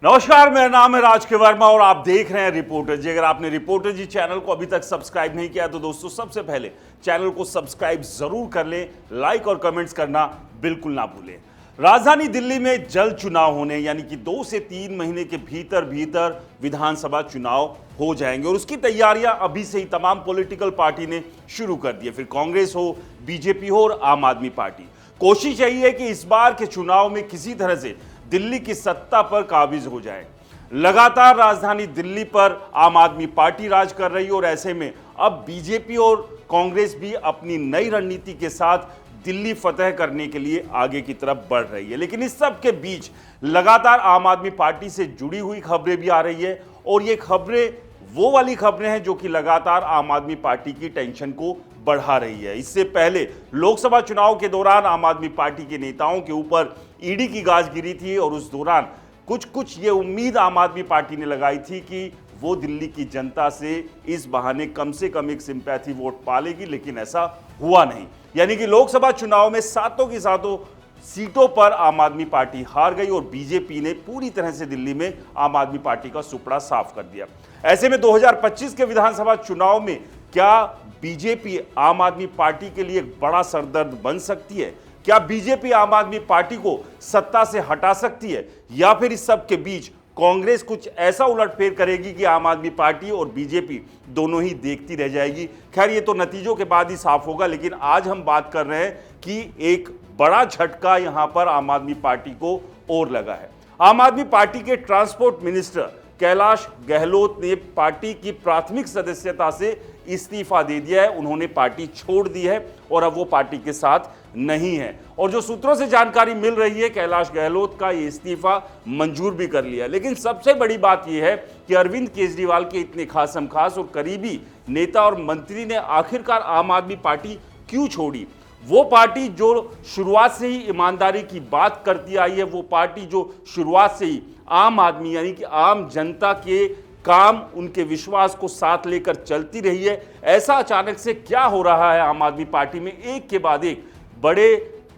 नमस्कार, मेरा नाम है राज के वर्मा और आप देख रहे हैं रिपोर्टर जी। अगर आपने रिपोर्टर जी चैनल को अभी तक सब्सक्राइब नहीं किया तो दोस्तों सबसे पहले चैनल को सब्सक्राइब जरूर कर लें, लाइक और कमेंट्स करना बिल्कुल ना भूलें। राजधानी दिल्ली में जल्द चुनाव होने यानी कि 2 से 3 महीने के भीतर भीतर विधानसभा चुनाव हो जाएंगे और उसकी तैयारियां अभी से ही तमाम पॉलिटिकल पार्टी ने शुरू कर दी है। फिर कांग्रेस हो, बीजेपी हो और आम आदमी पार्टी। कोशिश यही है कि इस बार के चुनाव में किसी तरह से दिल्ली की सत्ता पर काबिज हो जाए। लगातार राजधानी दिल्ली पर आम आदमी पार्टी राज कर रही है और ऐसे में अब बीजेपी और कांग्रेस भी अपनी नई रणनीति के साथ दिल्ली फतह करने के लिए आगे की तरफ बढ़ रही है। लेकिन इस सब के बीच लगातार आम आदमी पार्टी से जुड़ी हुई खबरें भी आ रही है और ये खबरें वो वाली खबरें हैं जो कि लगातार आम आदमी पार्टी की टेंशन को बढ़ा रही है। इससे पहले लोकसभा चुनाव के दौरान आम आदमी पार्टी के नेताओं के ऊपर ईडी की गाज गिरी थी और उस दौरान कुछ ये उम्मीद आम आदमी पार्टी ने लगाई थी कि वो दिल्ली की जनता से इस बहाने कम से कम एक सिंपैथी वोट पा लेगी, लेकिन ऐसा हुआ नहीं। यानी कि लोकसभा चुनाव में सातों की सातों सीटों पर आम आदमी पार्टी हार गई और बीजेपी ने पूरी तरह से दिल्ली में आम आदमी पार्टी का सुपड़ा साफ कर दिया। ऐसे में 2025 के विधानसभा चुनाव में क्या बीजेपी आम आदमी पार्टी के लिए एक बड़ा सरदर्द बन सकती है? क्या बीजेपी आम आदमी पार्टी को सत्ता से हटा सकती है या फिर इस सब के बीच कांग्रेस कुछ ऐसा उलटफेर करेगी कि आम आदमी पार्टी और बीजेपी दोनों ही देखती रह जाएगी? खैर, ये तो नतीजों के बाद ही साफ होगा, लेकिन आज हम बात कर रहे हैं कि एक बड़ा झटका यहां पर आम आदमी पार्टी को और लगा है। आम आदमी पार्टी के ट्रांसपोर्ट मिनिस्टर कैलाश गहलोत ने पार्टी की प्राथमिक सदस्यता से इस्तीफा दे दिया है। उन्होंने पार्टी छोड़ दी है और अब वो पार्टी के साथ नहीं है और जो सूत्रों से जानकारी मिल रही है कैलाश गहलोत का ये इस्तीफा मंजूर भी कर लिया। लेकिन सबसे बड़ी बात यह है कि अरविंद केजरीवाल के इतने खासम खास और करीबी नेता और मंत्री ने आखिरकार आम आदमी पार्टी क्यों छोड़ी? वो पार्टी जो शुरुआत से ही ईमानदारी की बात करती आई है, वो पार्टी जो शुरुआत से ही आम आदमी यानी कि आम जनता के काम, उनके विश्वास को साथ लेकर चलती रही है, ऐसा अचानक से क्या हो रहा है आम आदमी पार्टी में? एक के बाद एक बड़े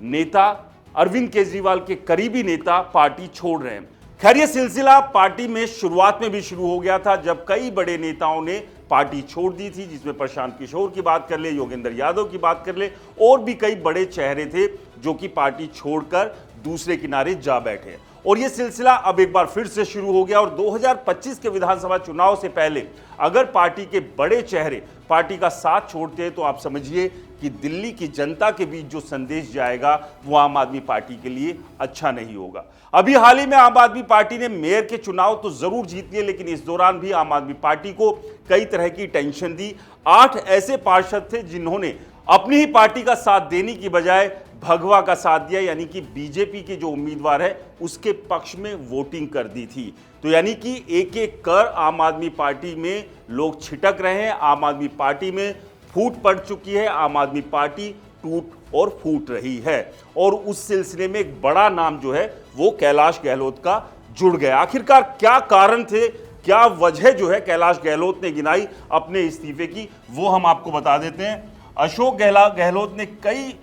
नेता, अरविंद केजरीवाल के करीबी नेता पार्टी छोड़ रहे हैं। खैर, ये सिलसिला पार्टी में शुरुआत में भी शुरू हो गया था जब कई बड़े नेताओं ने पार्टी छोड़ दी थी, जिसमें प्रशांत किशोर की बात कर ले, योगेंद्र यादव की बात कर ले और भी कई बड़े चेहरे थे जो कि पार्टी छोड़कर दूसरे किनारे जा बैठे। और ये सिलसिला अब एक बार फिर से शुरू हो गया और 2025 के विधानसभा चुनाव से पहले अगर पार्टी के बड़े चेहरे पार्टी का साथ छोड़ते हैं तो आप समझिए कि दिल्ली की जनता के बीच जो संदेश जाएगा वो आम आदमी पार्टी के लिए अच्छा नहीं होगा। अभी हाल ही में आम आदमी पार्टी ने मेयर के चुनाव तो जरूर जीत लिए, लेकिन इस दौरान भी आम आदमी पार्टी को कई तरह की टेंशन दी। 8 ऐसे पार्षद थे जिन्होंने अपनी ही पार्टी का साथ देने की बजाय भगवा का साथ दिया, यानी कि बीजेपी के जो उम्मीदवार है उसके पक्ष में वोटिंग कर दी थी। तो यानी कि एक एक कर आम आदमी पार्टी में लोग छिटक रहे हैं, आम आदमी पार्टी में फूट पड़ चुकी है, आम आदमी पार्टी टूट और फूट रही है। और उस सिलसिले में एक बड़ा नाम जो है वो कैलाश गहलोत का जुड़ गया। आखिरकार क्या कारण थे, क्या वजह जो है कैलाश गहलोत ने गिनाई अपने इस्तीफे की, वो हम आपको बता देते हैं। अशोक गहलोत ने कई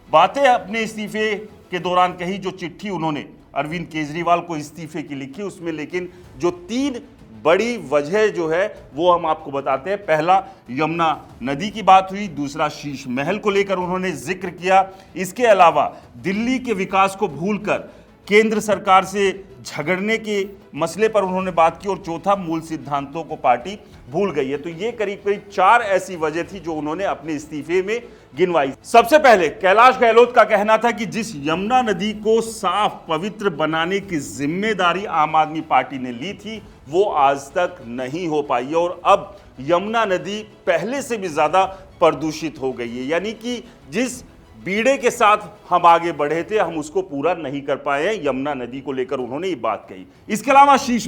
बातें अपने इस्तीफे के दौरान कही, जो चिट्ठी उन्होंने अरविंद केजरीवाल को इस्तीफे की लिखी उसमें, लेकिन जो 3 बड़ी वजह जो है वो हम आपको बताते हैं। पहला, यमुना नदी की बात हुई। दूसरा, शीश महल को लेकर उन्होंने जिक्र किया। इसके अलावा दिल्ली के विकास को भूलकर केंद्र सरकार से झगड़ने के मसले पर उन्होंने बात की और चौथा, मूल सिद्धांतों को पार्टी भूल गई है। तो ये करीब करीब 4 ऐसी वजह थी जो उन्होंने अपने इस्तीफे में गिनवाई। सबसे पहले कैलाश गहलोत का कहना था कि जिस यमुना नदी को साफ पवित्र बनाने की जिम्मेदारी आम आदमी पार्टी ने ली थी वो आज तक नहीं हो पाई है और अब यमुना नदी पहले से भी ज्यादा प्रदूषित हो गई है। यानी कि जिस बीड़े के साथ हम आगे बढ़े थे हम उसको पूरा नहीं कर पाए हैं। यमुना नदी को लेकर उन्होंने ये बात कही। इसके अलावा शीश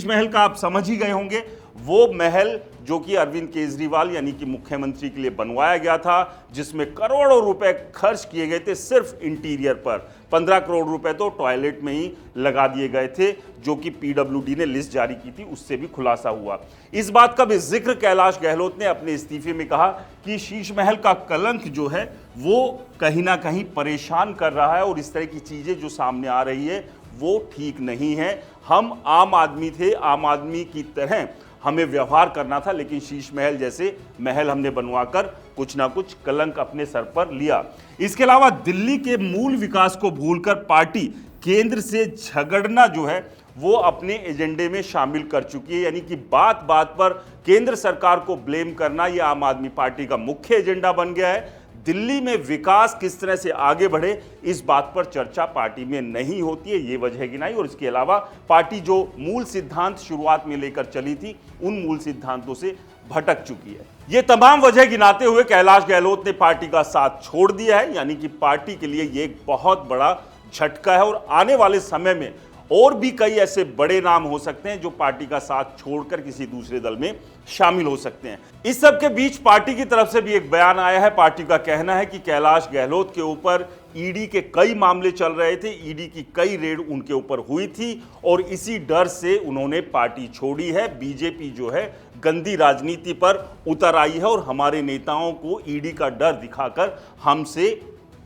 महल का आप समझ ही गए होंगे, वो महल जो कि अरविंद केजरीवाल यानी कि मुख्यमंत्री के लिए बनवाया गया था, जिसमें करोड़ों रुपए खर्च किए गए थे सिर्फ इंटीरियर पर। 15 करोड़ रुपए तो टॉयलेट में ही लगा दिए गए थे, जो कि पीडब्ल्यूडी ने लिस्ट जारी की थी, उससे भी खुलासा हुआ। इस बात का भी जिक्र कैलाश गहलोत ने अपने इस्तीफे में कहा कि शीश महल का कलंक जो है वो कहीं ना कहीं परेशान कर रहा है और इस तरह की चीजें जो सामने आ रही है वो ठीक नहीं है। हम आम आदमी थे, आम आदमी की तरह हमें व्यवहार करना था, लेकिन शीश महल जैसे महल हमने बनवाकर कुछ ना कुछ कलंक अपने सर पर लिया। इसके अलावा दिल्ली के मूल विकास को भूलकर पार्टी केंद्र से झगड़ना जो है वो अपने एजेंडे में शामिल कर चुकी है। यानी कि बात बात पर केंद्र सरकार को ब्लेम करना यह आम आदमी पार्टी का मुख्य एजेंडा बन गया है। दिल्ली में विकास किस तरह से आगे बढ़े, इस बात पर चर्चा पार्टी में नहीं होती है, ये वजह गिनाई। और इसके अलावा पार्टी जो मूल सिद्धांत शुरुआत में लेकर चली थी, उन मूल सिद्धांतों से भटक चुकी है। ये तमाम वजह गिनाते हुए कैलाश गहलोत ने पार्टी का साथ छोड़ दिया है। यानी कि पार्टी के लिए ये एक बहुत बड़ा झटका है और आने वाले समय में और भी कई ऐसे बड़े नाम हो सकते हैं जो पार्टी का साथ छोड़कर किसी दूसरे दल में शामिल हो सकते हैं। इस सब के बीच पार्टी की तरफ से भी एक बयान आया है। पार्टी का कहना है कि कैलाश गहलोत के ऊपर ईडी के कई मामले चल रहे थे, ईडी की कई रेड उनके ऊपर हुई थी और इसी डर से उन्होंने पार्टी छोड़ी है। बीजेपी जो है गंदी राजनीति पर उतर आई है और हमारे नेताओं को ईडी का डर दिखाकर हमसे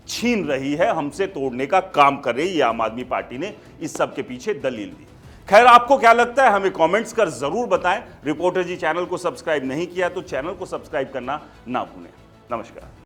छीन रही है, हमसे तोड़ने का काम कर रही है। आम आदमी पार्टी ने इस सब के पीछे दलील दी। खैर, आपको क्या लगता है हमें कमेंट्स कर जरूर बताएं। रिपोर्टर जी चैनल को सब्सक्राइब नहीं किया तो चैनल को सब्सक्राइब करना ना भूलें। नमस्कार।